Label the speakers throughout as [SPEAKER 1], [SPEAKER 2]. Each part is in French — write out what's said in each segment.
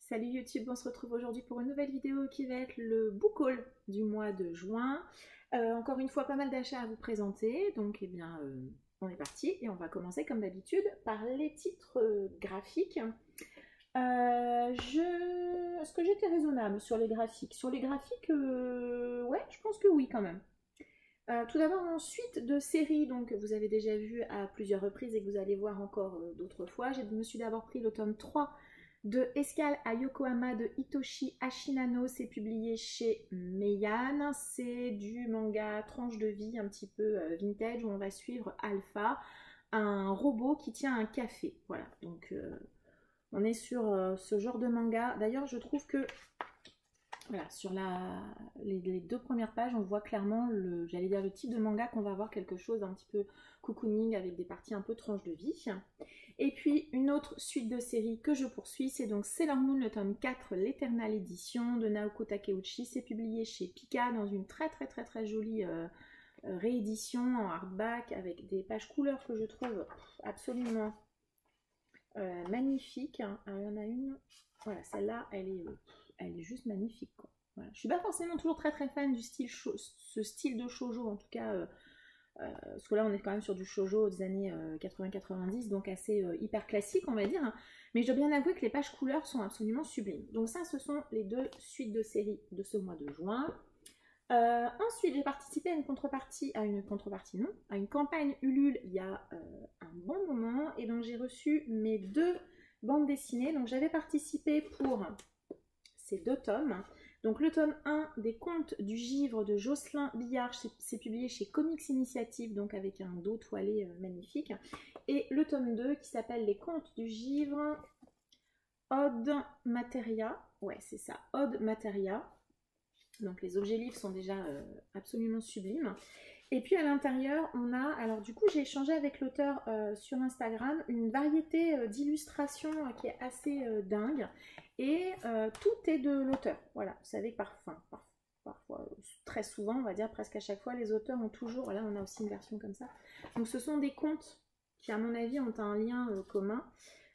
[SPEAKER 1] Salut YouTube, on se retrouve aujourd'hui pour une nouvelle vidéo qui va être le book haul du mois de juin. Encore une fois, pas mal d'achats à vous présenter, donc on est parti et on va commencer comme d'habitude par les titres graphiques. Est-ce que j'étais raisonnable sur les graphiques? Sur les graphiques, ouais, je pense que oui quand même. Tout d'abord, en suite de séries donc, que vous avez déjà vu à plusieurs reprises et que vous allez voir encore d'autres fois, je me suis d'abord pris le tome 3 de Escale à Yokohama de Hitoshi Ashinano. C'est publié chez Meian. C'est du manga tranche de vie un petit peu vintage où on va suivre Alpha, un robot qui tient un café. Voilà, donc on est sur ce genre de manga. D'ailleurs, je trouve que voilà, sur les deux premières pages, on voit clairement j'allais dire le type de manga qu'on va avoir, quelque chose d'un petit peu cocooning avec des parties un peu tranche de vie. Et puis une autre suite de séries que je poursuis, c'est donc Sailor Moon, le tome 4, l'Eternal Edition de Naoko Takeuchi. C'est publié chez Pika dans une très jolie réédition en hardback avec des pages couleurs que je trouve absolument magnifiques. Alors, il y en a une, voilà, celle-là, elle est juste magnifique, quoi. Voilà. Je suis pas forcément toujours très fan du style ce style de shoujo, en tout cas parce que là on est quand même sur du shoujo des années 80-90, donc assez hyper classique on va dire, hein. Mais je dois bien avouer que les pages couleurs sont absolument sublimes. Donc ça, ce sont les deux suites de séries de ce mois de juin. Ensuite, j'ai participé à une campagne Ulule il y a un bon moment, et donc j'ai reçu mes deux bandes dessinées. Donc j'avais participé pour ces deux tomes. Donc le tome 1 des Contes du Givre de Jocelyn Billard, c'est publié chez Comics Initiative, donc avec un dos toilé magnifique. Et le tome 2 qui s'appelle Les Contes du Givre Ode Materia. Ouais, c'est ça, Ode Materia. Donc les objets livres sont déjà absolument sublimes. Et puis à l'intérieur, on a, alors du coup j'ai échangé avec l'auteur sur Instagram, une variété d'illustrations qui est assez dingue. Et tout est de l'auteur. Voilà, vous savez que parfois, très souvent, on va dire presque à chaque fois, les auteurs ont toujours, voilà, on a aussi une version comme ça. Donc ce sont des contes qui à mon avis ont un lien commun.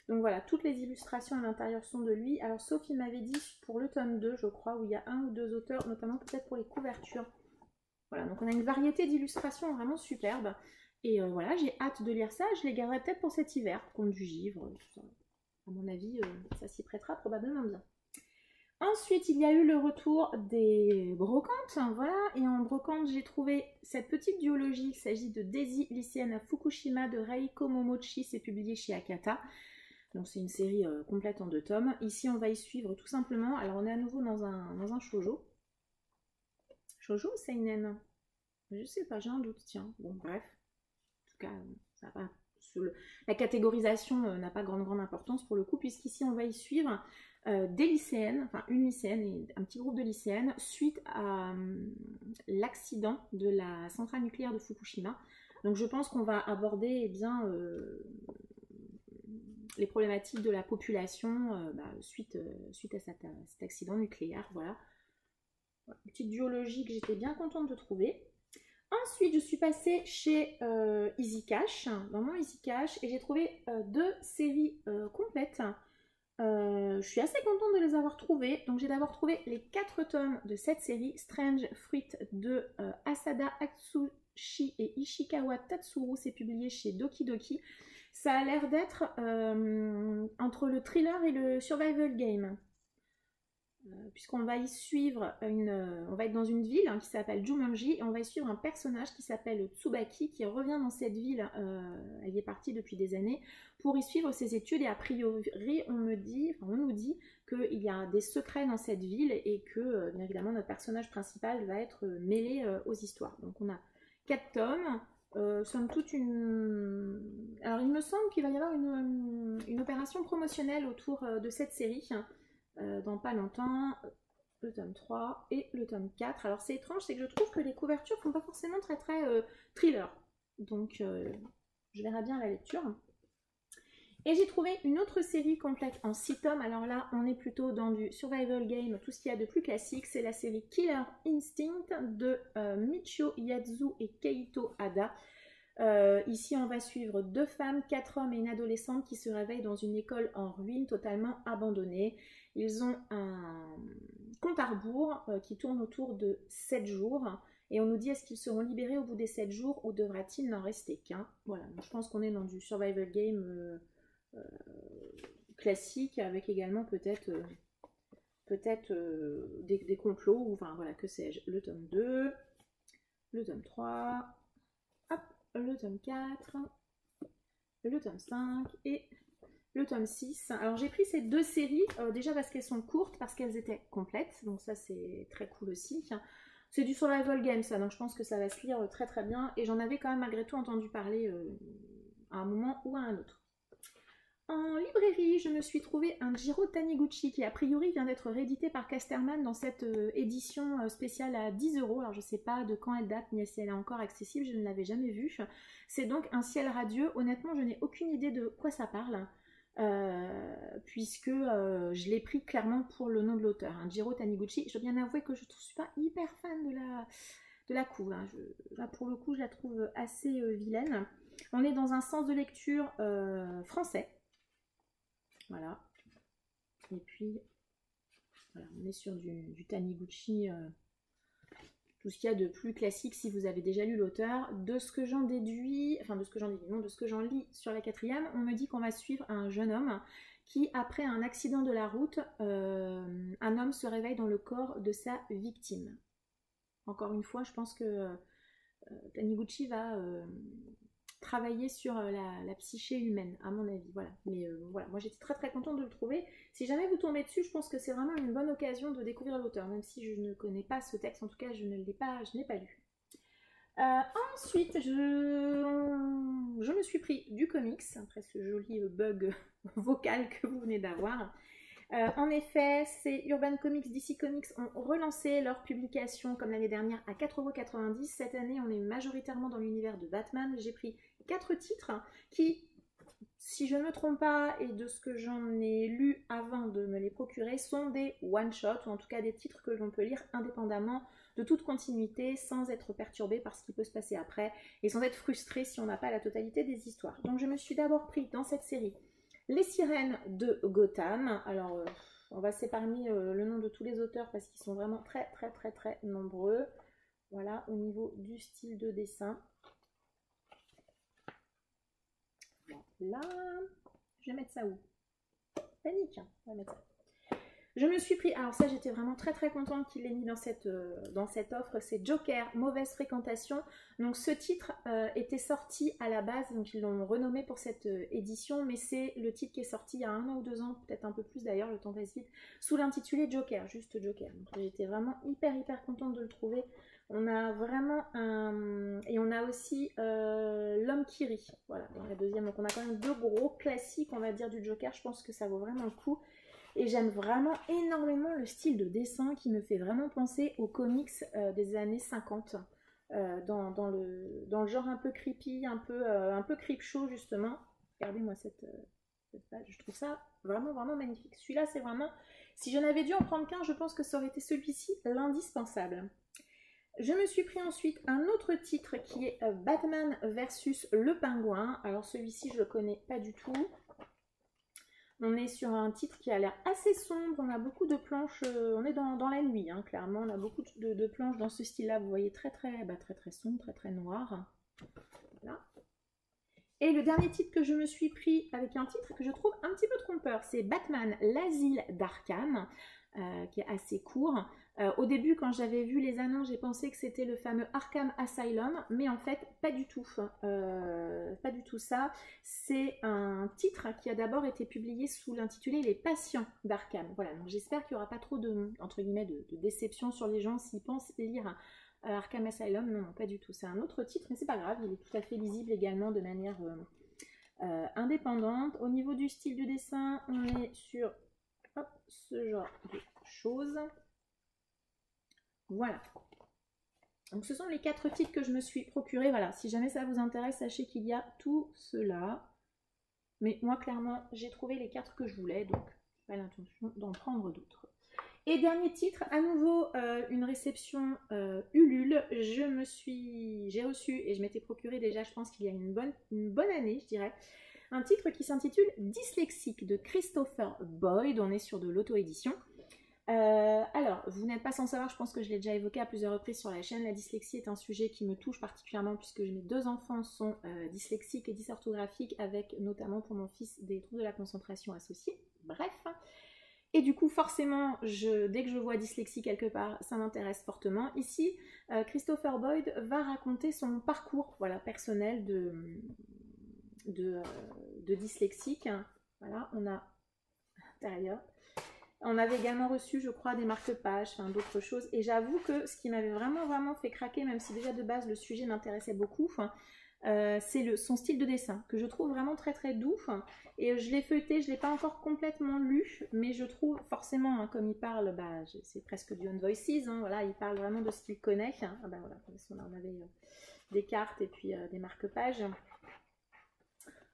[SPEAKER 1] Donc voilà, toutes les illustrations à l'intérieur sont de lui. Alors sauf il m'avait dit pour le tome 2, je crois, où il y a un ou deux auteurs, notamment peut-être pour les couvertures. Voilà, donc on a une variété d'illustrations vraiment superbes. Et voilà, j'ai hâte de lire ça. Je les garderai peut-être pour cet hiver, Contes du Givre, tout ça. À mon avis, ça s'y prêtera probablement bien. Ensuite, il y a eu le retour des brocantes, voilà, et en brocante, j'ai trouvé cette petite duologie. Il s'agit de Daisy, lycéenne à Fukushima de Reiko Momochi, c'est publié chez Akata. Donc c'est une série complète en 2 tomes. Ici, on va y suivre tout simplement, alors on est à nouveau dans un shoujo. Shoujo ou seinen? Je sais pas, j'ai un doute, tiens. Bon, bref. En tout cas, ça va. La catégorisation n'a pas grande importance pour le coup, puisqu'ici on va y suivre des lycéennes, enfin une lycéenne et un petit groupe de lycéennes suite à l'accident de la centrale nucléaire de Fukushima. Donc je pense qu'on va aborder les problématiques de la population suite à cet accident nucléaire. Voilà. Une petite duologie que j'étais bien contente de trouver. Ensuite, je suis passée chez Easy Cash, dans mon Easy Cash, et j'ai trouvé 2 séries complètes. Je suis assez contente de les avoir trouvées. Donc j'ai d'abord trouvé les 4 tomes de cette série, Strange Fruit de Asada Atsushi et Ishikawa Tatsuru. C'est publié chez Doki Doki. Ça a l'air d'être entre le thriller et le survival game. Puisqu'on va y suivre on va être dans une ville qui s'appelle Jumanji, et on va y suivre un personnage qui s'appelle Tsubaki qui revient dans cette ville, elle y est partie depuis des années, pour y suivre ses études, et a priori on nous dit qu'il y a des secrets dans cette ville et que bien évidemment notre personnage principal va être mêlé aux histoires. Donc on a 4 tomes, somme toute alors il me semble qu'il va y avoir une opération promotionnelle autour de cette série. Dans pas longtemps, le tome 3 et le tome 4. Alors c'est étrange, c'est que je trouve que les couvertures font pas forcément très thriller. Donc je verrai bien la lecture. Et j'ai trouvé une autre série complète en 6 tomes. Alors là, on est plutôt dans du survival game, tout ce qu'il y a de plus classique. C'est la série Killer Instinct de Michio Yasu et Keito Hada. Ici, on va suivre 2 femmes, 4 hommes et une adolescente qui se réveillent dans une école en ruine, totalement abandonnée. Ils ont un compte à rebours qui tourne autour de 7 jours. Et on nous dit, est-ce qu'ils seront libérés au bout des 7 jours ou devra-t-il n'en rester qu'un? Voilà, donc je pense qu'on est dans du survival game classique, avec également peut-être des complots, ou enfin voilà, que sais-je. Le tome 2, le tome 3, hop, le tome 4, le tome 5 et le tome 6. Alors j'ai pris ces 2 séries, déjà parce qu'elles sont courtes, parce qu'elles étaient complètes, donc ça c'est très cool aussi. C'est du survival game ça, donc je pense que ça va se lire très très bien, et j'en avais quand même malgré tout entendu parler à un moment ou à un autre. En librairie, je me suis trouvé un Jiro Taniguchi qui a priori vient d'être réédité par Casterman dans cette édition spéciale à 10 €. Alors je ne sais pas de quand elle date ni si elle est encore accessible, je ne l'avais jamais vue. C'est donc Un ciel radieux. Honnêtement, je n'ai aucune idée de quoi ça parle. Puisque je l'ai pris clairement pour le nom de l'auteur, hein, Jiro Taniguchi. Je dois bien avouer que je ne suis pas hyper fan de la couve, hein. Là pour le coup je la trouve assez vilaine. On est dans un sens de lecture français, voilà, et puis voilà, on est sur du Taniguchi, tout ce qu'il y a de plus classique si vous avez déjà lu l'auteur. De ce que j'en déduis, enfin de ce que j'en déduis, non, de ce que j'en lis sur la 4e, on me dit qu'on va suivre un jeune homme qui, après un accident de la route, un homme se réveille dans le corps de sa victime. Encore une fois, je pense que Taniguchi va travailler sur la psyché humaine, à mon avis. Voilà. Mais voilà, moi j'étais très très contente de le trouver. Si jamais vous tombez dessus, je pense que c'est vraiment une bonne occasion de découvrir l'auteur, même si je ne connais pas ce texte, en tout cas je ne l'ai pas lu. Ensuite, je me suis pris du comics, après ce joli bug vocal que vous venez d'avoir. En effet, c'est Urban Comics, DC Comics ont relancé leur publication comme l'année dernière à 4,90 €. Cette année, on est majoritairement dans l'univers de Batman. J'ai pris 4 titres qui, si je ne me trompe pas, et de ce que j'en ai lu avant de me les procurer, sont des one-shots, ou en tout cas des titres que l'on peut lire indépendamment de toute continuité, sans être perturbé par ce qui peut se passer après, et sans être frustré si on n'a pas la totalité des histoires. Donc je me suis d'abord pris dans cette série Les Sirènes de Gotham. Alors on va s'épargner le nom de tous les auteurs parce qu'ils sont vraiment très très très très nombreux. Voilà, au niveau du style de dessin. Là, je vais mettre ça où? Panique, hein, on va mettre ça. Je me suis pris, alors ça j'étais vraiment très très contente qu'il l'ait mis dans cette offre, c'est Joker, Mauvaise Fréquentation. Donc ce titre était sorti à la base, donc ils l'ont renommé pour cette édition, mais c'est le titre qui est sorti il y a 1 an ou 2 ans, peut-être un peu plus d'ailleurs, le temps passe vite, sous l'intitulé Joker, juste Joker. Donc j'étais vraiment hyper contente de le trouver. On a vraiment un... Et on a aussi L'Homme qui rit, voilà, dans la 2e. Donc on a quand même 2 gros classiques, on va dire, du Joker. Je pense que ça vaut vraiment le coup. Et j'aime vraiment énormément le style de dessin qui me fait vraiment penser aux comics des années 50. Dans le genre un peu creepy, un peu creepshow justement. Regardez-moi cette page, je trouve ça vraiment magnifique. Celui-là, c'est vraiment... Si j'en avais dû en prendre qu'un, je pense que ça aurait été celui-ci, l'indispensable. Je me suis pris ensuite un autre titre qui est Batman versus le Pingouin. Alors celui-ci, je ne le connais pas du tout. On est sur un titre qui a l'air assez sombre, on a beaucoup de planches, on est dans la nuit, hein, clairement, on a beaucoup de planches dans ce style-là, vous voyez, très sombre, très noir. Voilà. Et le dernier titre que je me suis pris, avec un titre que je trouve un petit peu trompeur, c'est Batman, l'asile d'Arkham, qui est assez court. Au début, quand j'avais vu les annonces, j'ai pensé que c'était le fameux Arkham Asylum, mais en fait, pas du tout. Pas du tout ça. C'est un titre qui a d'abord été publié sous l'intitulé Les Patients d'Arkham. Voilà, donc j'espère qu'il n'y aura pas trop de, entre guillemets, de déception sur les gens s'ils pensent lire Arkham Asylum. Non, pas du tout. C'est un autre titre, mais c'est pas grave, il est tout à fait lisible également de manière indépendante. Au niveau du style du dessin, on est sur ce genre de choses. Voilà. Donc ce sont les 4 titres que je me suis procurés. Voilà, si jamais ça vous intéresse, sachez qu'il y a tout cela. Mais moi, clairement, j'ai trouvé les 4 que je voulais, donc pas l'intention d'en prendre d'autres. Et dernier titre, à nouveau une réception Ulule. J'ai reçu et je m'étais procuré déjà, je pense qu'il y a une bonne année, je dirais, un titre qui s'intitule Dyslexique de Christopher Boyd. On est sur de l'auto-édition. Alors, vous n'êtes pas sans savoir, je pense que je l'ai déjà évoqué à plusieurs reprises sur la chaîne, la dyslexie est un sujet qui me touche particulièrement puisque mes 2 enfants sont dyslexiques et dysorthographiques avec notamment pour mon fils des troubles de la concentration associés. Bref. Et du coup, forcément, dès que je vois dyslexie quelque part, ça m'intéresse fortement. Ici, Christopher Boyd va raconter son parcours personnel de dyslexique. Voilà, on a à l'intérieur. On avait également reçu, je crois, des marque-pages, d'autres choses. Et j'avoue que ce qui m'avait vraiment fait craquer, même si déjà de base le sujet m'intéressait beaucoup, c'est son style de dessin, que je trouve vraiment très doux. Et je l'ai feuilleté, je ne l'ai pas encore complètement lu, mais je trouve forcément, comme il parle, c'est presque du On Voices, voilà, il parle vraiment de ce qu'il connaît. Voilà, on avait des cartes et puis des marque-pages.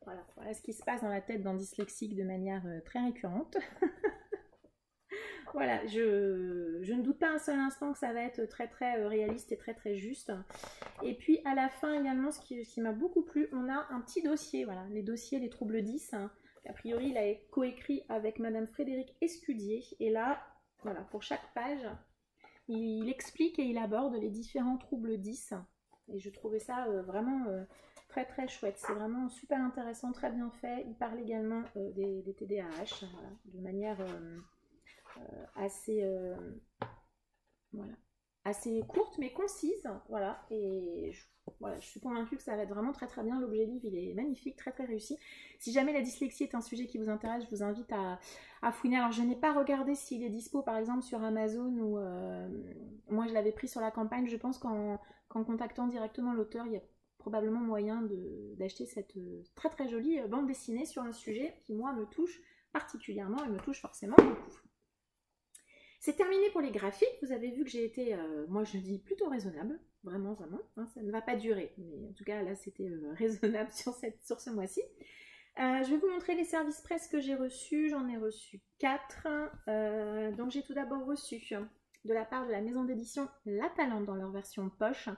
[SPEAKER 1] Voilà ce qui se passe dans la tête d'un dyslexique de manière très récurrente. Voilà, je ne doute pas un seul instant que ça va être très réaliste et très juste. Et puis à la fin également, ce qui m'a beaucoup plu, on a un petit dossier, voilà, les dossiers des troubles 10. A priori, il a coécrit avec Madame Frédérique Escudier. Et là, voilà, pour chaque page, il explique et il aborde les différents troubles 10. Et je trouvais ça vraiment très chouette. C'est vraiment super intéressant, très bien fait. Il parle également des TDAH, voilà, de manière assez courte mais concise, voilà, et je suis convaincue que ça va être vraiment très bien. L'objet livre, il est magnifique, très réussi. Si jamais la dyslexie est un sujet qui vous intéresse, je vous invite à fouiner. Alors je n'ai pas regardé s'il est dispo par exemple sur Amazon ou moi je l'avais pris sur la campagne. Je pense qu'en contactant directement l'auteur, il y a probablement moyen d'acheter cette très jolie bande dessinée sur un sujet qui moi me touche particulièrement et me touche forcément beaucoup. C'est terminé pour les graphiques. Vous avez vu que j'ai été, moi je dis plutôt raisonnable, vraiment, ça ne va pas durer, mais en tout cas là c'était raisonnable sur ce mois-ci. Je vais vous montrer les services presse que j'ai reçus. J'en ai reçu 4. Donc j'ai tout d'abord reçu de la part de la maison d'édition La Talente dans leur version poche,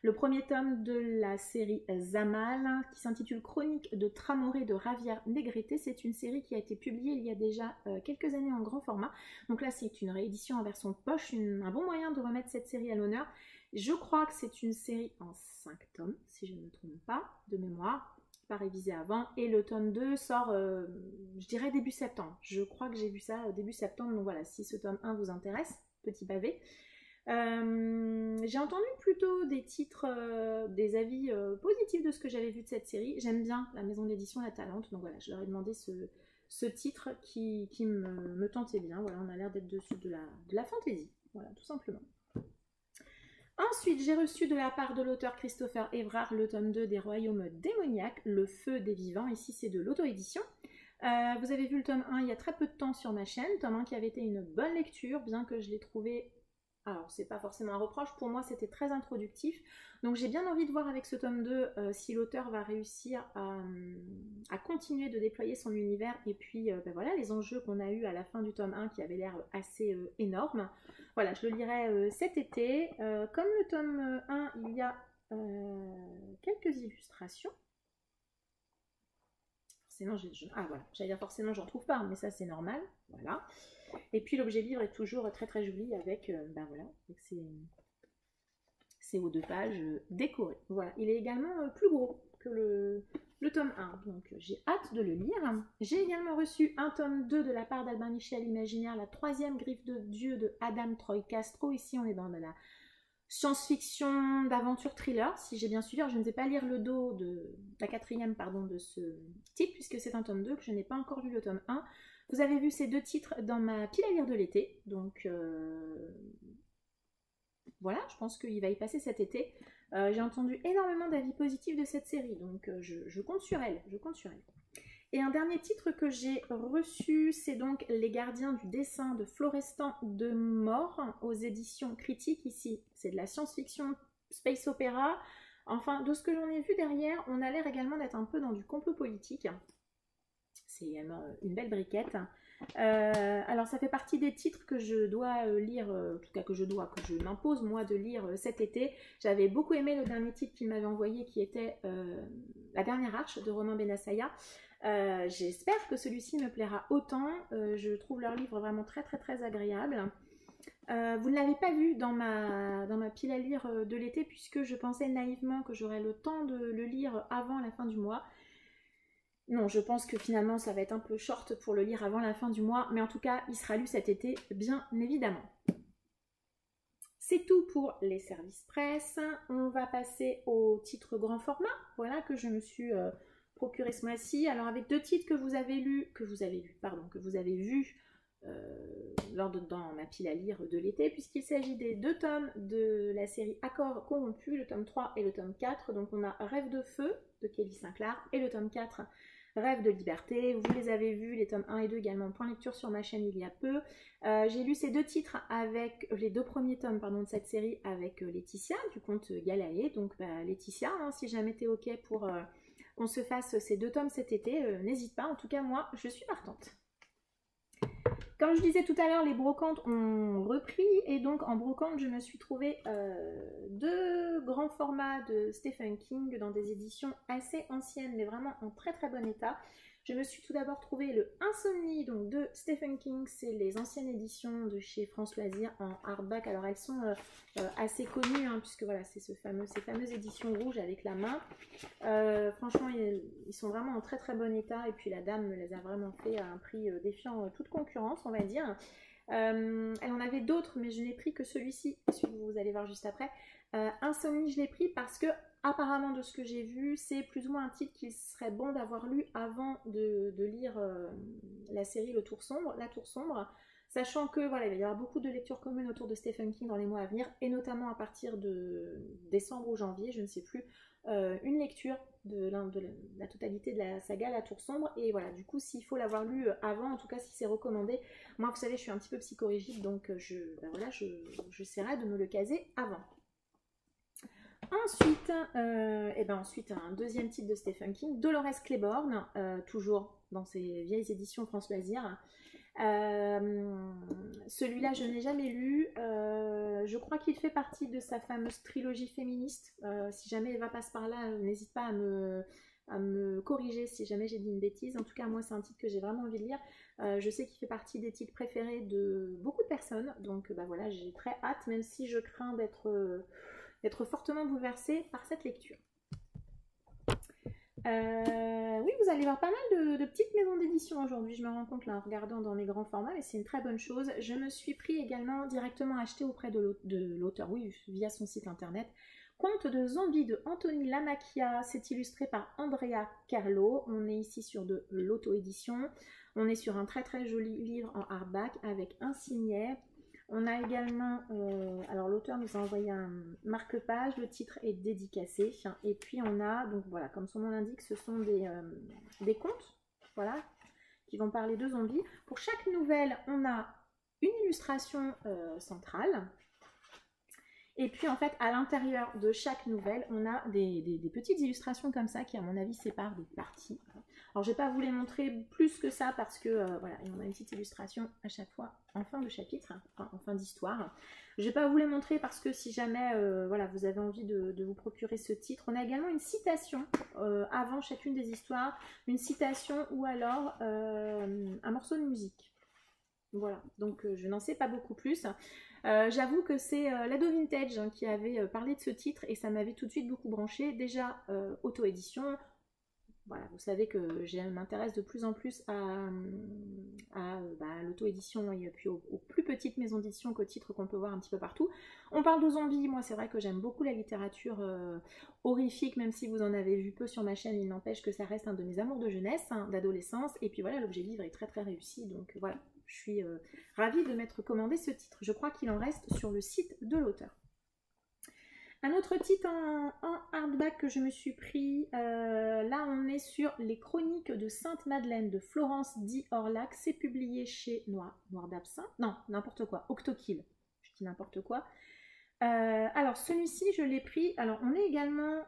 [SPEAKER 1] le premier tome de la série Zamal qui s'intitule Chronique de Tramoré de Ravière Négrité. C'est une série qui a été publiée il y a déjà quelques années en grand format. Donc là c'est une réédition en version poche, un bon moyen de remettre cette série à l'honneur. Je crois que c'est une série en 5 tomes, si je ne me trompe pas, de mémoire, pas révisé avant. Et le tome 2 sort, je dirais début septembre. Je crois que j'ai vu ça début septembre, donc voilà, si ce tome 1 vous intéresse, petit pavé. J'ai entendu plutôt des titres, des avis positifs de ce que j'avais vu de cette série. J'aime bien la maison d'édition La Talente, donc voilà, je leur ai demandé ce titre qui me tentait bien. Voilà, on a l'air d'être dessus de la fantaisie, voilà, tout simplement. Ensuite, j'ai reçu de la part de l'auteur Christopher Evrard le tome 2 des Royaumes démoniaques, Le Feu des Vivants. Ici, c'est de l'auto-édition. Vous avez vu le tome 1 il y a très peu de temps sur ma chaîne, tome 1 qui avait été une bonne lecture, bien que je l'ai trouvé, alors c'est pas forcément un reproche, pour moi c'était très introductif, donc j'ai bien envie de voir avec ce tome 2 si l'auteur va réussir à continuer de déployer son univers, et puis voilà les enjeux qu'on a eu à la fin du tome 1 qui avaient l'air assez énormes. Voilà, je le lirai cet été. Comme le tome 1, il y a quelques illustrations. Forcément, voilà, j'allais dire forcément, j'en trouve pas, mais ça c'est normal. Voilà. Et puis l'objet livre est toujours très joli avec, voilà, avec ses hauts de page décorés. Voilà, il est également plus gros que le tome 1, donc j'ai hâte de le lire. J'ai également reçu un tome 2 de la part d'Albin Michel Imaginaire, la 3e griffe de Dieu de Adam Troy Castro. Ici on est dans de la science-fiction d'aventure thriller, si j'ai bien suivi. Alors, je ne vais pas lire le dos de la 4e de ce titre, puisque c'est un tome 2 que je n'ai pas encore lu le tome 1. Vous avez vu ces 2 titres dans ma pile à lire de l'été, donc voilà, je pense qu'il va y passer cet été. J'ai entendu énormément d'avis positifs de cette série, donc je compte sur elle, Et un dernier titre que j'ai reçu, c'est donc Les Gardiens du dessin de Florestan de Mort aux éditions critiques. Ici, c'est de la science-fiction, space opéra. Enfin, de ce que j'en ai vu derrière, on a l'air également d'être un peu dans du complot politique. C'est également une belle briquette. Alors ça fait partie des titres que je dois lire, en tout cas que je m'impose moi de lire cet été. J'avais beaucoup aimé le dernier titre qu'il m'avait envoyé qui était La Dernière Arche de Romain Benassaya. J'espère que celui-ci me plaira autant. Je trouve leur livre vraiment très très très agréable. Vous ne l'avez pas vu dans ma pile à lire de l'été puisque je pensais naïvement que j'aurais le temps de le lire avant la fin du mois. Non, je pense que finalement ça va être un peu short pour le lire avant la fin du mois, mais en tout cas il sera lu cet été bien évidemment. C'est tout pour les services presse. On va passer au titre grand format, voilà que je me suis procuré ce mois-ci. Alors avec deux titres que vous avez vus dans ma pile à lire de l'été, puisqu'il s'agit des deux tomes de la série Accords corrompus, le tome 3 et le tome 4. Donc on a Rêve de feu de Kelly Sinclair et le tome 4 Rêve de liberté. Vous les avez vus, les tomes 1 et 2 également en point lecture sur ma chaîne il y a peu. J'ai lu ces deux titres avec les deux premiers tomes de cette série avec Laetitia du conte Galae. Donc Laetitia, si jamais t'es ok pour qu'on se fasse ces deux tomes cet été, n'hésite pas. En tout cas moi je suis partante. Comme je disais tout à l'heure, les brocantes ont repris et donc en brocante, je me suis trouvé deux grands formats de Stephen King dans des éditions assez anciennes mais vraiment en très très bon état. Je me suis tout d'abord trouvé le Insomnie donc de Stephen King, c'est les anciennes éditions de chez France Loisirs en hardback. Alors elles sont assez connues puisque voilà c'est ces fameuses éditions rouges avec la main. Franchement ils sont vraiment en très très bon état et puis la dame me les a vraiment fait à un prix défiant toute concurrence on va dire. Elle en avait d'autres mais je n'ai pris que celui-ci, celui que vous allez voir juste après. Insomnie je l'ai pris parce que apparemment de ce que j'ai vu c'est plus ou moins un titre qu'il serait bon d'avoir lu avant de lire la série La Tour Sombre, sachant que voilà il va y avoir beaucoup de lectures communes autour de Stephen King dans les mois à venir et notamment à partir de décembre ou janvier, je ne sais plus, une lecture de la totalité de la saga La Tour Sombre et voilà du coup s'il faut l'avoir lu avant, en tout cas si c'est recommandé, moi vous savez je suis un petit peu psychorigide donc j'essaierai de me le caser avant. Ensuite, un deuxième titre de Stephen King, Dolores Claiborne, toujours dans ses vieilles éditions France Loisirs. Celui-là, je n'ai jamais lu. Je crois qu'il fait partie de sa fameuse trilogie féministe. Si jamais Eva passe par là, n'hésite pas à me corriger si jamais j'ai dit une bêtise. En tout cas, moi, c'est un titre que j'ai vraiment envie de lire. Je sais qu'il fait partie des titres préférés de beaucoup de personnes. Donc, voilà, j'ai très hâte, même si je crains d'être fortement bouleversée par cette lecture. Oui, vous allez voir pas mal de petites maisons d'édition aujourd'hui, je me rends compte là en regardant dans mes grands formats, mais c'est une très bonne chose. Je me suis pris également directement acheté auprès de l'auteur, oui, via son site internet, Conte de zombies de Anthony Lamacchia, c'est illustré par Andrea Carlo. On est ici sur de l'auto-édition, on est sur un très très joli livre en hardback avec un signet. On a également, alors l'auteur nous a envoyé un marque-page, le titre est dédicacé, et puis on a, donc voilà, comme son nom l'indique, ce sont des contes, voilà, qui vont parler de zombies. Pour chaque nouvelle, on a une illustration centrale, et puis en fait, à l'intérieur de chaque nouvelle, on a des petites illustrations comme ça, qui à mon avis séparent des parties. Alors je ne vais pas vous les montrer plus que ça parce que voilà, on a une petite illustration à chaque fois en fin de chapitre, enfin en fin d'histoire. Je ne vais pas vous les montrer parce que si jamais voilà, vous avez envie de vous procurer ce titre, on a également une citation avant chacune des histoires, une citation ou alors un morceau de musique. Voilà, donc je n'en sais pas beaucoup plus. J'avoue que c'est Lado Vintage qui avait parlé de ce titre et ça m'avait tout de suite beaucoup branché. Déjà auto-édition. Voilà, vous savez que je m'intéresse de plus en plus à l'auto-édition et puis aux plus petites maisons d'édition qu'aux titres qu'on peut voir un petit peu partout. On parle de zombies, moi c'est vrai que j'aime beaucoup la littérature horrifique, même si vous en avez vu peu sur ma chaîne, il n'empêche que ça reste un de mes amours de jeunesse, d'adolescence, et puis voilà, l'objet livre est très très réussi, donc voilà, je suis ravie de m'être commandé ce titre. Je crois qu'il en reste sur le site de l'auteur. Un autre titre en hardback que je me suis pris, là on est sur Les Chroniques de Sainte-Madeleine de Florence Di Orlac, c'est publié chez Noir d'Absinthe, non, n'importe quoi, Octokill, je dis n'importe quoi. Alors celui-ci je l'ai pris, alors on est également,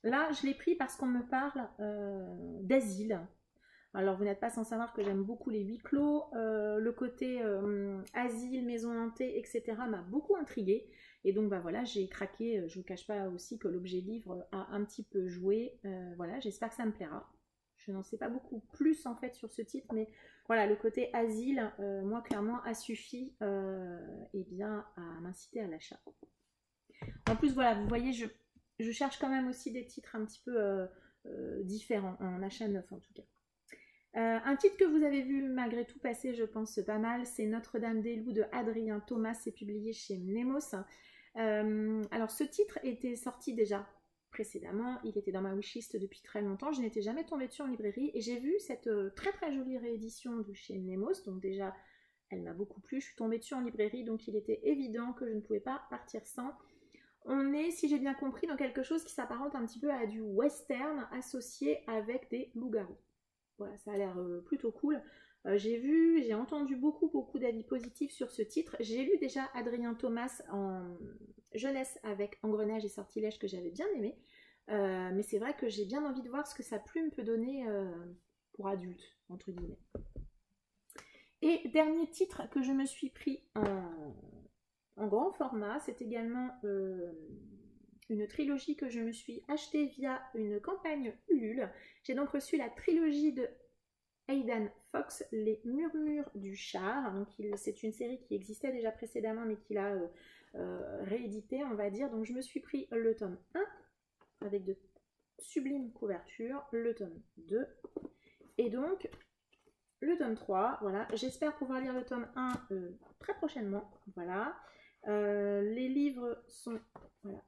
[SPEAKER 1] là je l'ai pris parce qu'on me parle d'asile. Alors vous n'êtes pas sans savoir que j'aime beaucoup les huis clos, le côté asile, maison hantée, etc. m'a beaucoup intriguée. Et donc bah voilà, j'ai craqué, je ne vous cache pas aussi que l'objet livre a un petit peu joué. Voilà, j'espère que ça me plaira. Je n'en sais pas beaucoup plus en fait sur ce titre, mais voilà, le côté asile, moi clairement, a suffi eh bien, à m'inciter à l'achat. En plus, voilà, vous voyez, je cherche quand même aussi des titres un petit peu différents, en achat neuf en tout cas. Un titre que vous avez vu malgré tout passer, je pense pas mal, c'est Notre-Dame des Loups de Adrien Thomas, c'est publié chez Nemos. Alors ce titre était sorti déjà précédemment, il était dans ma wishlist depuis très longtemps, je n'étais jamais tombée dessus en librairie et j'ai vu cette très très jolie réédition de chez Nemos, donc déjà elle m'a beaucoup plu, je suis tombée dessus en librairie, donc il était évident que je ne pouvais pas partir sans. On est, si j'ai bien compris, dans quelque chose qui s'apparente un petit peu à du western associé avec des loups-garous. Voilà, ça a l'air plutôt cool. J'ai entendu beaucoup d'avis positifs sur ce titre. J'ai lu déjà Adrien Thomas en jeunesse avec Engrenage et Sortilège que j'avais bien aimé. Mais c'est vrai que j'ai bien envie de voir ce que sa plume peut donner pour adultes, entre guillemets. Et dernier titre que je me suis pris en grand format, c'est également une trilogie que je me suis achetée via une campagne Ulule. J'ai donc reçu la trilogie de Aidan Fox, Les Murmures du Char. Donc c'est une série qui existait déjà précédemment mais qu'il a réédité, on va dire. Donc je me suis pris le tome 1 avec de sublimes couvertures, le tome 2 et donc le tome 3. Voilà, j'espère pouvoir lire le tome 1 très prochainement. Voilà. Les livres sont voilà,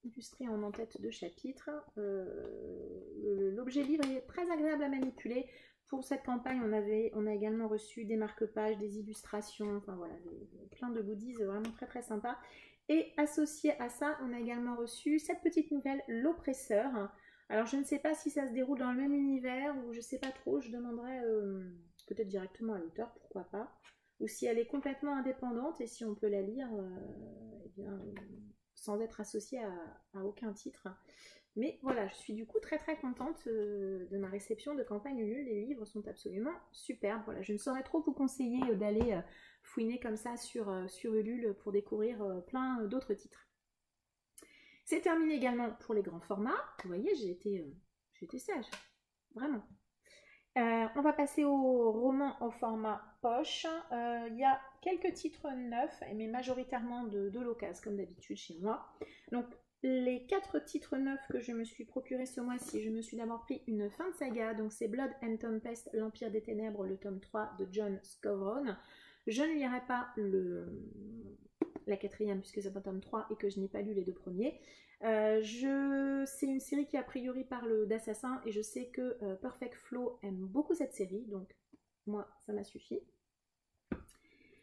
[SPEAKER 1] illustrés en en-tête de chapitre. L'objet livre est très agréable à manipuler. Pour cette campagne, on a également reçu des marque-pages, des illustrations, enfin voilà, plein de goodies vraiment très très sympas. Et associé à ça, on a également reçu cette petite nouvelle, L'Oppresseur. Alors je ne sais pas si ça se déroule dans le même univers ou je sais pas trop, je demanderai peut-être directement à l'auteur, pourquoi pas. Ou si elle est complètement indépendante et si on peut la lire eh bien, sans être associée à aucun titre. Mais voilà, je suis du coup très très contente de ma réception de campagne Ulule. Les livres sont absolument superbes. Voilà, je ne saurais trop vous conseiller d'aller fouiner comme ça sur Ulule pour découvrir plein d'autres titres. C'est terminé également pour les grands formats. Vous voyez, j'ai été sage, vraiment. On va passer au roman au format poche. Il y a quelques titres neufs, mais majoritairement de l'occasion, comme d'habitude chez moi. Donc, les 4 titres neufs que je me suis procuré ce mois-ci, je me suis d'abord pris une fin de saga. Donc, c'est Blood and Tempest, l'Empire des Ténèbres, le tome 3 de John Scovron. Je ne lirai pas la 4e puisque c'est un tome 3 et que je n'ai pas lu les 2 premiers. C'est une série qui a priori parle d'assassins et je sais que Perfect Flow aime beaucoup cette série, donc moi ça m'a suffi.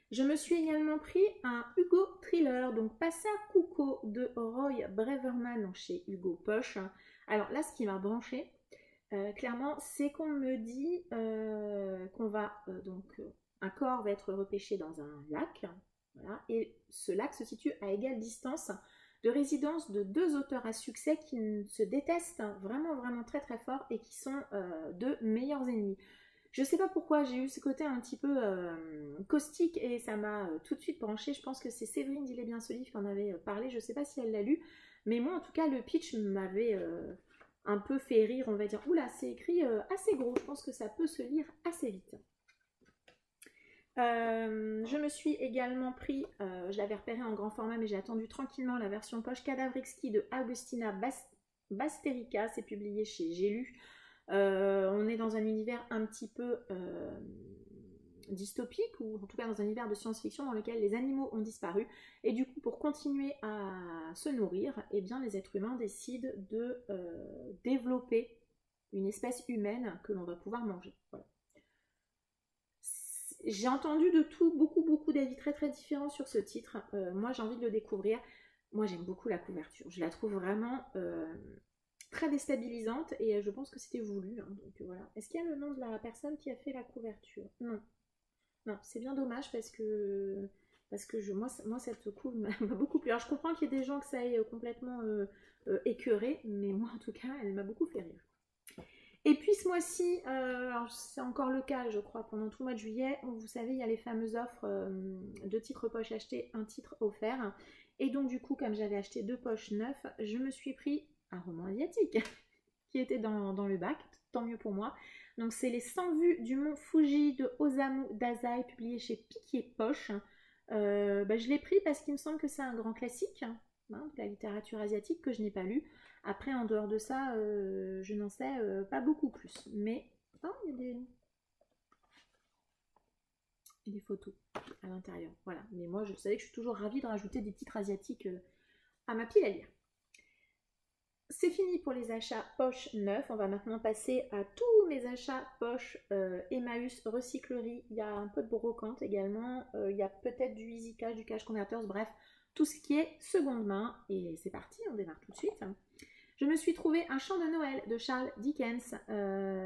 [SPEAKER 1] Je me suis également pris un Hugo Thriller, donc Passa Cucco de Roy Braverman chez Hugo Poche. Alors là, ce qui m'a branché, clairement, c'est qu'on me dit qu'on va un corps va être repêché dans un lac, voilà, et ce lac se situe à égale distance de résidence de 2 auteurs à succès qui se détestent vraiment très très fort et qui sont de meilleurs ennemis. Je sais pas pourquoi j'ai eu ce côté un petit peu caustique et ça m'a tout de suite branché. Je pense que c'est Séverine d'Il est bien ce livre qui en avait parlé, je sais pas si elle l'a lu, mais moi en tout cas le pitch m'avait un peu fait rire, on va dire. Oula, c'est écrit assez gros, je pense que ça peut se lire assez vite. Je me suis également pris, je l'avais repéré en grand format mais j'ai attendu tranquillement la version poche Cadavrexki de Augustina Basterica, c'est publié chez J'ai lu. On est dans un univers un petit peu dystopique ou en tout cas dans un univers de science-fiction dans lequel les animaux ont disparu et du coup pour continuer à se nourrir, eh bien, les êtres humains décident de développer une espèce humaine que l'on va pouvoir manger. Voilà. J'ai entendu de tout, beaucoup d'avis très très différents sur ce titre. Moi j'ai envie de le découvrir. Moi j'aime beaucoup la couverture. Je la trouve vraiment très déstabilisante et je pense que c'était voulu. Hein, donc voilà. Est-ce qu'il y a le nom de la personne qui a fait la couverture? Non. Non, c'est bien dommage parce que moi cette couve m'a beaucoup plu. Alors je comprends qu'il y ait des gens que ça ait complètement écœuré, mais moi en tout cas elle m'a beaucoup fait rire. Et puis ce mois-ci, c'est encore le cas je crois pendant tout le mois de juillet, vous savez il y a les fameuses offres de titres poche achetés, un titre offert. Et donc du coup comme j'avais acheté 2 poches neuves, je me suis pris un roman asiatique qui était dans le bac, tant mieux pour moi. Donc c'est les 100 vues du mont Fuji de Osamu Dazai, publié chez Piquier Poche. Je l'ai pris parce qu'il me semble que c'est un grand classique de la littérature asiatique que je n'ai pas lu. Après, en dehors de ça, je n'en sais pas beaucoup plus. Mais il y a des photos à l'intérieur. Voilà. Mais moi, je savais que je suis toujours ravie de rajouter des titres asiatiques à ma pile à lire. C'est fini pour les achats poche neufs. On va maintenant passer à tous mes achats poche Emmaüs, recyclerie. Il y a un peu de brocante également. Il y a peut-être du Easy Cash, du Cash Converters, bref, tout ce qui est seconde main. Et c'est parti, on démarre tout de suite. Je me suis trouvé Un chant de Noël de Charles Dickens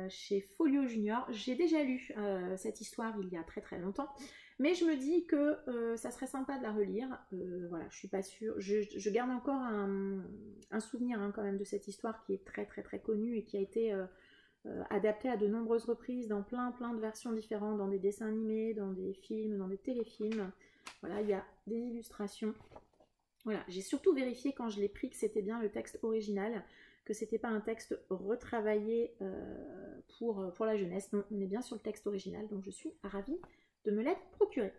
[SPEAKER 1] chez Folio Junior. J'ai déjà lu cette histoire il y a très très longtemps. Mais je me dis que ça serait sympa de la relire. Voilà, je suis pas sûre. Je garde encore un souvenir quand même de cette histoire qui est très très très connue et qui a été adaptée à de nombreuses reprises dans plein de versions différentes, dans des dessins animés, dans des films, dans des téléfilms. Voilà, il y a des illustrations. Voilà, j'ai surtout vérifié quand je l'ai pris que c'était bien le texte original, que c'était pas un texte retravaillé pour la jeunesse. Non, on est bien sur le texte original, donc je suis ravie de me l'être procuré.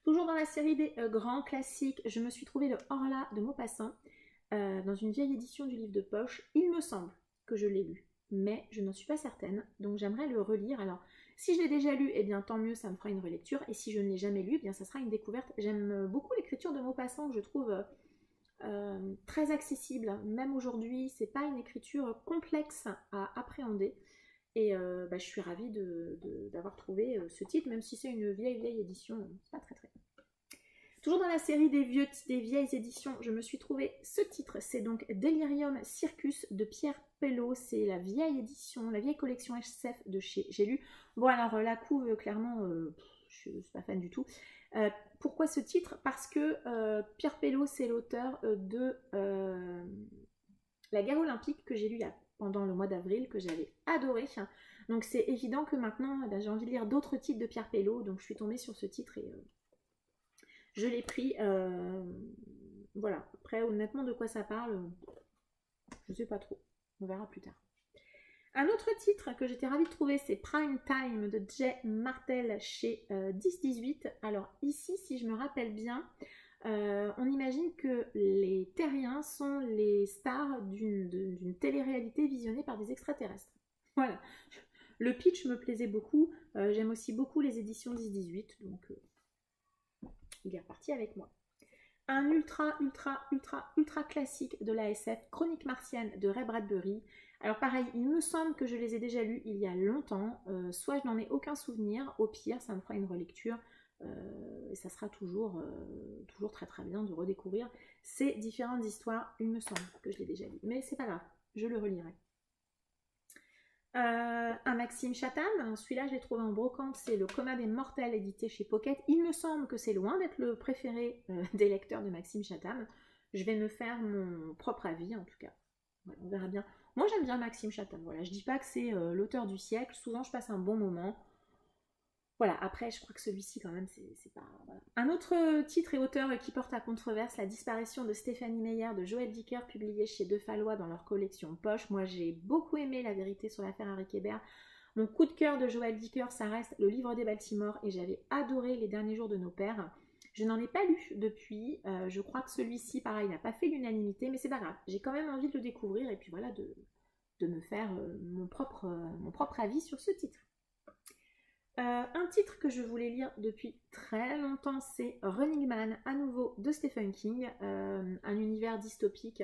[SPEAKER 1] Toujours dans la série des grands classiques, je me suis trouvé le Horla de Maupassant dans une vieille édition du livre de poche. Il me semble que je l'ai lu, mais je n'en suis pas certaine, donc j'aimerais le relire. Alors, si je l'ai déjà lu, eh bien tant mieux, ça me fera une relecture, et si je ne l'ai jamais lu, eh bien ça sera une découverte. J'aime beaucoup l'écriture de Maupassant, que je trouve très accessible, même aujourd'hui. C'est pas une écriture complexe à appréhender. Et je suis ravie d'avoir trouvé ce titre, même si c'est une vieille édition, c'est pas très très. Toujours dans la série des vieilles éditions, je me suis trouvé ce titre, c'est donc Delirium Circus de Pierre Pelot, c'est la vieille édition, la vieille collection SF de chez J'ai lu. Bon alors la couve, clairement, je ne suis pas fan du tout. Pourquoi ce titre? Parce que Pierre Pelot, c'est l'auteur de La guerre olympique que j'ai lu pendant le mois d'avril, que j'avais adoré. Donc c'est évident que maintenant j'ai envie de lire d'autres titres de Pierre Pelot, donc je suis tombée sur ce titre et je l'ai pris. Voilà, après honnêtement de quoi ça parle, je ne sais pas trop, on verra plus tard. Un autre titre que j'étais ravie de trouver, c'est Prime Time de Jay Martel chez 10-18. Alors ici, si je me rappelle bien, on imagine que les terriens sont les stars d'une télé-réalité visionnée par des extraterrestres. Voilà. Le pitch me plaisait beaucoup. J'aime aussi beaucoup les éditions 10-18, donc il est reparti avec moi. Un ultra classique de la SF, Chronique martienne de Ray Bradbury. Alors pareil, il me semble que je les ai déjà lus il y a longtemps, soit je n'en ai aucun souvenir, au pire ça me fera une relecture, et ça sera toujours très très bien de redécouvrir ces différentes histoires. Il me semble que je l'ai déjà lu, mais c'est pas grave, je le relirai. Un Maxime Chatham, celui-là je l'ai trouvé en brocante, c'est Le Coma des Mortels édité chez Pocket. Il me semble que c'est loin d'être le préféré des lecteurs de Maxime Chatham. Je vais me faire mon propre avis en tout cas. Voilà, on verra bien. Moi j'aime bien Maxime Chatham, voilà. Je dis pas que c'est l'auteur du siècle, souvent je passe un bon moment. Voilà, après je crois que celui-ci quand même c'est pas... Voilà. Un autre titre et auteur qui porte à controverse, La disparition de Stéphanie Meyer de Joël Dicker, publié chez De Fallois dans leur collection Poche. Moi j'ai beaucoup aimé La vérité sur l'affaire Harry Kébert. Mon coup de cœur de Joël Dicker, ça reste Le livre des Baltimore, et j'avais adoré Les derniers jours de nos pères. Je n'en ai pas lu depuis, je crois que celui-ci pareil n'a pas fait l'unanimité, mais c'est pas grave, j'ai quand même envie de le découvrir et puis voilà de me faire mon propre avis sur ce titre. Un titre que je voulais lire depuis très longtemps, c'est Running Man, à nouveau de Stephen King, un univers dystopique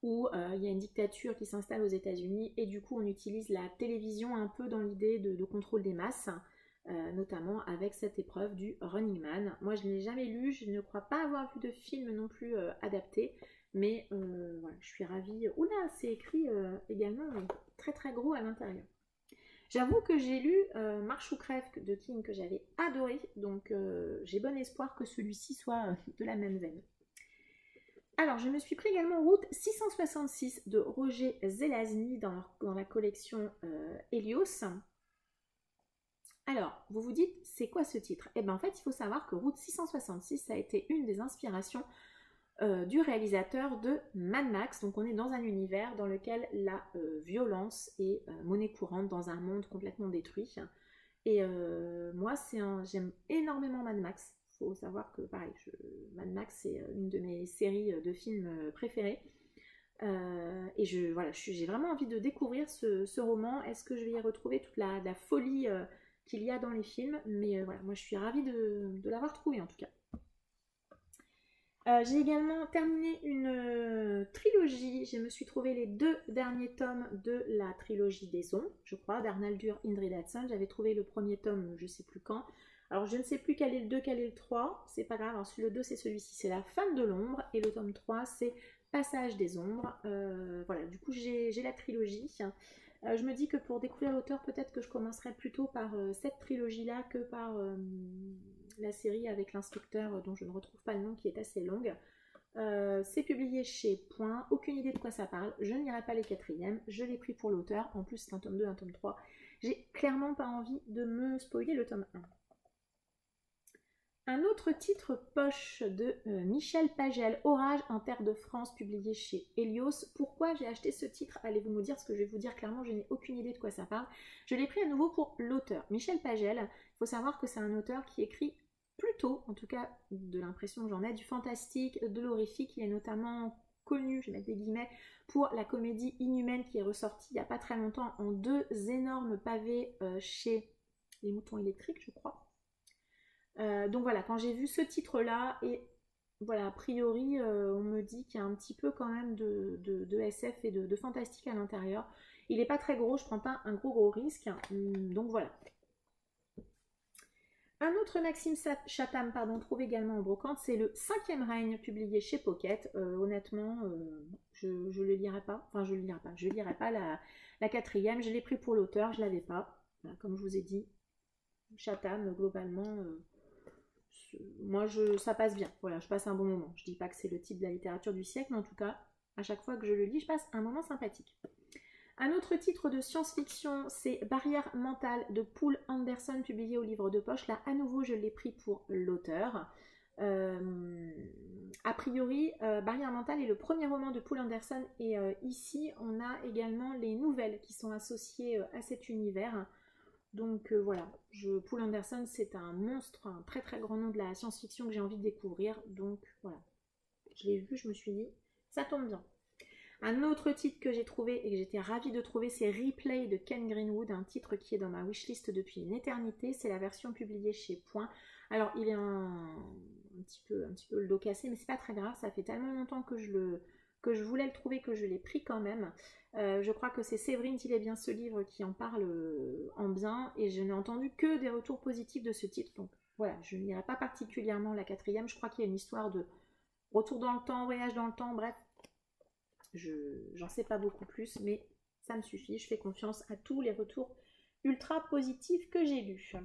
[SPEAKER 1] où il y a une dictature qui s'installe aux États-Unis et du coup on utilise la télévision un peu dans l'idée de contrôle des masses, notamment avec cette épreuve du Running Man. Moi je ne l'ai jamais lu, je ne crois pas avoir vu de film non plus adapté, mais voilà, je suis ravie. Oula, c'est écrit également très très gros à l'intérieur. J'avoue que j'ai lu Marche ou crève de King que j'avais adoré, donc j'ai bon espoir que celui-ci soit de la même veine. Alors, je me suis pris également Route 666 de Roger Zelazny dans la collection Helios. Alors, vous vous dites, c'est quoi ce titre? Eh bien, en fait, il faut savoir que Route 666 a été une des inspirations du réalisateur de Mad Max. Donc, on est dans un univers dans lequel la violence est monnaie courante dans un monde complètement détruit. Et moi, j'aime énormément Mad Max. Il faut savoir que, pareil, Mad Max, c'est une de mes séries de films préférées. Et voilà, j'ai vraiment envie de découvrir ce roman. Est-ce que je vais y retrouver toute la folie qu'il y a dans les films? Mais voilà, moi je suis ravie de l'avoir trouvé en tout cas. J'ai également terminé une trilogie. Je me suis trouvé les 2 derniers tomes de la trilogie des ombres, je crois, d'Arnaldur Indridason. J'avais trouvé le premier tome, je ne sais plus quand. Alors je ne sais plus quel est le 2, quel est le 3, c'est pas grave. Alors le 2 c'est celui-ci, c'est La Femme de l'ombre, et le tome 3 c'est Passage des ombres. Voilà, du coup j'ai la trilogie. Je me dis que pour découvrir l'auteur, peut-être que je commencerai plutôt par cette trilogie-là que par la série avec l'inspecteur dont je ne retrouve pas le nom, qui est assez longue. C'est publié chez Point, aucune idée de quoi ça parle, je ne lirai pas les 4e, je l'ai pris pour l'auteur, en plus c'est un tome 2, un tome 3. J'ai clairement pas envie de me spoiler le tome 1. Un autre titre poche de Michel Pagel, Orage en terre de France, publié chez Helios. Pourquoi j'ai acheté ce titre? Allez-vous me dire, ce que je vais vous dire clairement, je n'ai aucune idée de quoi ça parle. Je l'ai pris à nouveau pour l'auteur. Michel Pagel, il faut savoir que c'est un auteur qui écrit plutôt, en tout cas de l'impression que j'en ai, du fantastique, de l'horrifique. Il est notamment connu, je vais mettre des guillemets, pour la comédie Inhumaine qui est ressortie il n'y a pas très longtemps en 2 énormes pavés chez Les Moutons Électriques, je crois. Donc voilà, quand j'ai vu ce titre-là, et voilà, a priori, on me dit qu'il y a un petit peu quand même de SF et de fantastique à l'intérieur. Il n'est pas très gros, je prends pas un gros risque. Donc voilà. Un autre Maxime Chatham, trouvé également en brocante, c'est le 5e règne, publié chez Pocket. Honnêtement, je le lirai pas. Enfin, je le lirai pas. Je lirai pas la 4e. Je l'ai pris pour l'auteur, je l'avais pas. Voilà, comme je vous ai dit, Chatham, globalement... moi ça passe bien, voilà, je passe un bon moment. Je dis pas que c'est le type de la littérature du siècle, mais en tout cas, à chaque fois que je le lis, je passe un moment sympathique. Un autre titre de science-fiction, c'est Barrière mentale de Poul Anderson, publié au livre de poche. Là, à nouveau, je l'ai pris pour l'auteur. A priori, Barrière mentale est le premier roman de Poul Anderson, et ici, on a également les nouvelles qui sont associées à cet univers. Donc voilà, Poul Anderson, c'est un monstre, un très très grand nom de la science-fiction que j'ai envie de découvrir. Donc voilà, je l'ai vu, je me suis dit, ça tombe bien. Un autre titre que j'ai trouvé et que j'étais ravie de trouver, c'est Replay de Ken Greenwood, un titre qui est dans ma wishlist depuis une éternité. C'est la version publiée chez Point. Alors il est un petit peu le dos cassé, mais c'est pas très grave, ça fait tellement longtemps que je voulais le trouver que je l'ai pris quand même. Je crois que c'est Séverine Tillet bien ce livre qui en parle en bien, et je n'ai entendu que des retours positifs de ce titre. Donc voilà, je ne lirai pas particulièrement la 4e. Je crois qu'il y a une histoire de retour dans le temps, voyage dans le temps, bref. J'en sais pas beaucoup plus, mais ça me suffit. Je fais confiance à tous les retours ultra positifs que j'ai lus.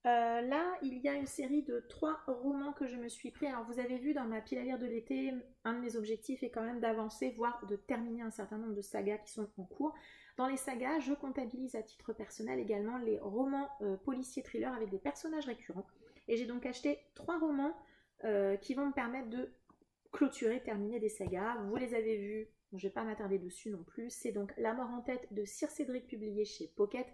[SPEAKER 1] Là, il y a une série de 3 romans que je me suis pris. Alors, vous avez vu dans ma pile à lire de l'été, un de mes objectifs est quand même d'avancer, voire de terminer un certain nombre de sagas qui sont en cours. Dans les sagas, je comptabilise à titre personnel également les romans policiers thrillers avec des personnages récurrents. Et j'ai donc acheté 3 romans qui vont me permettre de clôturer, terminer des sagas. Vous les avez vus, je ne vais pas m'attarder dessus non plus. C'est donc La mort en tête de Sir Cédric, publié chez Pocket.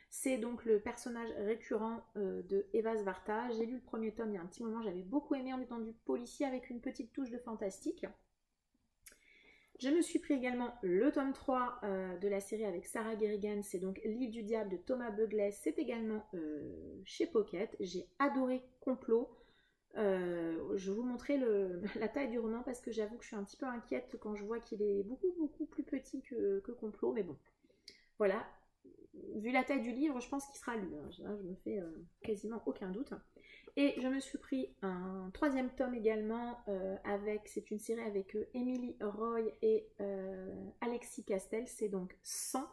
[SPEAKER 1] C'est donc le personnage récurrent de Eva Svarta. J'ai lu le premier tome il y a un petit moment, j'avais beaucoup aimé en étant du policier avec une petite touche de fantastique. Je me suis pris également le tome 3 de la série avec Sarah Kerrigan, c'est donc L'île du diable de Thomas Beugles, c'est également chez Pocket. J'ai adoré Complot. Je vais vous montrer la taille du roman parce que j'avoue que je suis un petit peu inquiète quand je vois qu'il est beaucoup plus petit que Complot, mais bon, voilà. Vu la taille du livre, je pense qu'il sera lu. Je me fais quasiment aucun doute. Et je me suis pris un 3e tome également c'est une série avec Emily Roy et Alexis Castel. C'est donc 100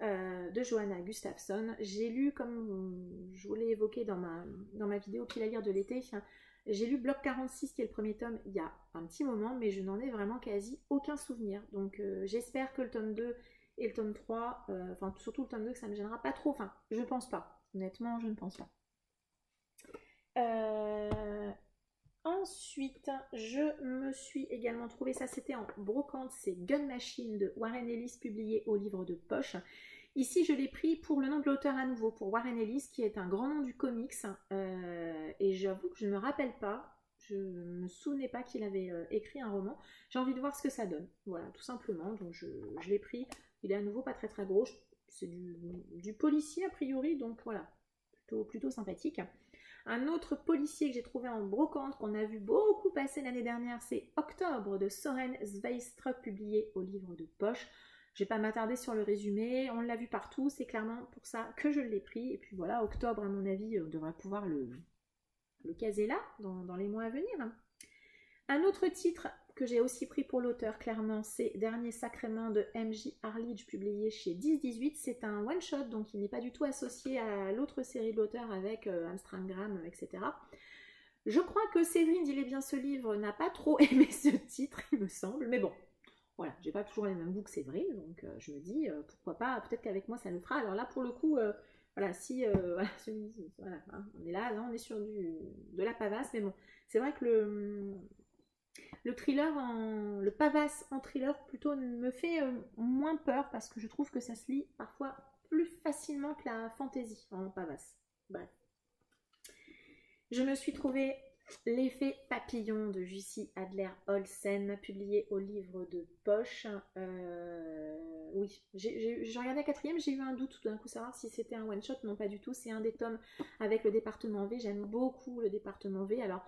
[SPEAKER 1] de Johanna Gustafsson. J'ai lu, comme je vous l'ai évoqué dans ma vidéo pile à lire de l'été. J'ai lu Bloc 46 qui est le premier tome il y a un petit moment, mais je n'en ai vraiment quasi aucun souvenir. Donc j'espère que le tome 2 et le tome 3, enfin surtout le tome 2, que ça ne me gênera pas trop. Enfin, je ne pense pas. Honnêtement, je ne pense pas. Ensuite, je me suis également trouvé, ça c'était en brocante, c'est Gun Machine de Warren Ellis publié au livre de poche. Ici, je l'ai pris pour le nom de l'auteur à nouveau, pour Warren Ellis, qui est un grand nom du comics. Et j'avoue que je ne me rappelle pas, je ne me souvenais pas qu'il avait écrit un roman. J'ai envie de voir ce que ça donne. Voilà, tout simplement. Donc je l'ai pris. Il est à nouveau pas très très gros. C'est du policier a priori, donc voilà, plutôt sympathique. Un autre policier que j'ai trouvé en brocante, qu'on a vu beaucoup passer l'année dernière, c'est Octobre de Soren Sveistrup, publié au livre de poche. Je ne vais pas m'attarder sur le résumé, on l'a vu partout, c'est clairement pour ça que je l'ai pris. Et puis voilà, Octobre, à mon avis, on devrait pouvoir le caser là, dans les mois à venir. Un autre titre que j'ai aussi pris pour l'auteur, clairement, c'est Dernier Sacrement de M.J. Arledge, publié chez 10-18. C'est un one-shot, donc il n'est pas du tout associé à l'autre série de l'auteur avec Amstramgram, etc. Je crois que Séverine, il est bien ce livre, n'a pas trop aimé ce titre, il me semble, mais bon. Voilà, j'ai pas toujours les mêmes goûts que Séverine, donc je me dis, pourquoi pas, peut-être qu'avec moi ça le fera. Alors là, pour le coup, voilà, si, voilà, hein, on est là, on est sur de la pavasse, mais bon, c'est vrai que le thriller, le pavasse en thriller plutôt me fait moins peur, parce que je trouve que ça se lit parfois plus facilement que la fantaisie en pavasse. Bref. Je me suis trouvée L'effet papillon de Jussi Adler-Olsen, publié au livre de poche. Oui, j'ai regardé la quatrième, j'ai eu un doute tout d'un coup savoir si c'était un one-shot. Non, pas du tout, c'est un des tomes avec le département V. J'aime beaucoup le département V. Alors,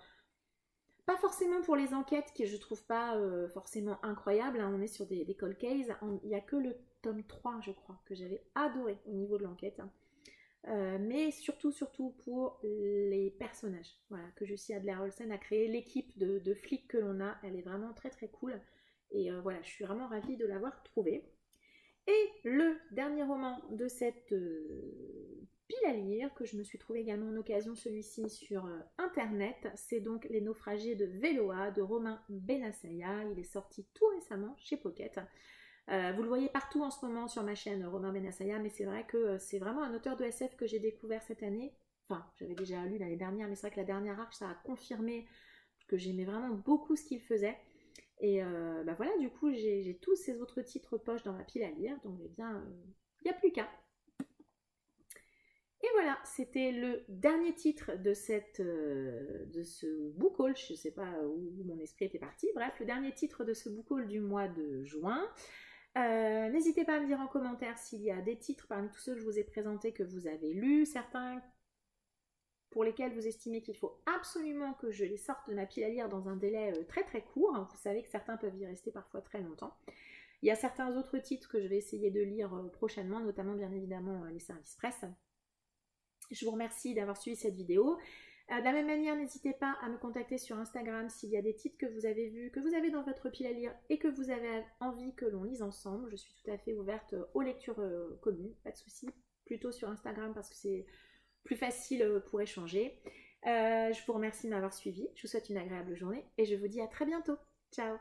[SPEAKER 1] pas forcément pour les enquêtes qui je trouve pas forcément incroyables, hein. On est sur des cold cases. Il n'y a que le tome 3, je crois, que j'avais adoré au niveau de l'enquête. Mais surtout pour les personnages, voilà, que Jussi Adler-Olsen a créé, l'équipe de flics que l'on a, elle est vraiment très très cool, et voilà, je suis vraiment ravie de l'avoir trouvé. Et le dernier roman de cette pile à lire, que je me suis trouvé également en occasion, celui-ci sur internet, c'est donc Les Naufragés de Veloa de Romain Benassaya. Il est sorti tout récemment chez Pocket. Vous le voyez partout en ce moment sur ma chaîne, Romain Benassaya, mais c'est vrai que c'est vraiment un auteur de SF que j'ai découvert cette année. Enfin, j'avais déjà lu l'année dernière, mais c'est vrai que la dernière arche, ça a confirmé que j'aimais vraiment beaucoup ce qu'il faisait. Et bah voilà, du coup, j'ai tous ces autres titres poche dans ma pile à lire, donc eh bien, il n'y a plus qu'à. Et voilà, c'était le dernier titre de ce book haul. Je ne sais pas où mon esprit était parti. Bref, le dernier titre de ce book haul du mois de juin. N'hésitez pas à me dire en commentaire s'il y a des titres parmi tous ceux que je vous ai présentés que vous avez lus, certains pour lesquels vous estimez qu'il faut absolument que je les sorte de ma pile à lire dans un délai très très court. Vous savez que certains peuvent y rester parfois très longtemps. Il y a certains autres titres que je vais essayer de lire prochainement, notamment bien évidemment les services presse. Je vous remercie d'avoir suivi cette vidéo. De la même manière, n'hésitez pas à me contacter sur Instagram s'il y a des titres que vous avez vus, que vous avez dans votre pile à lire et que vous avez envie que l'on lise ensemble. Je suis tout à fait ouverte aux lectures communes, pas de souci. Plutôt sur Instagram parce que c'est plus facile pour échanger. Je vous remercie de m'avoir suivi. Je vous souhaite une agréable journée et je vous dis à très bientôt. Ciao!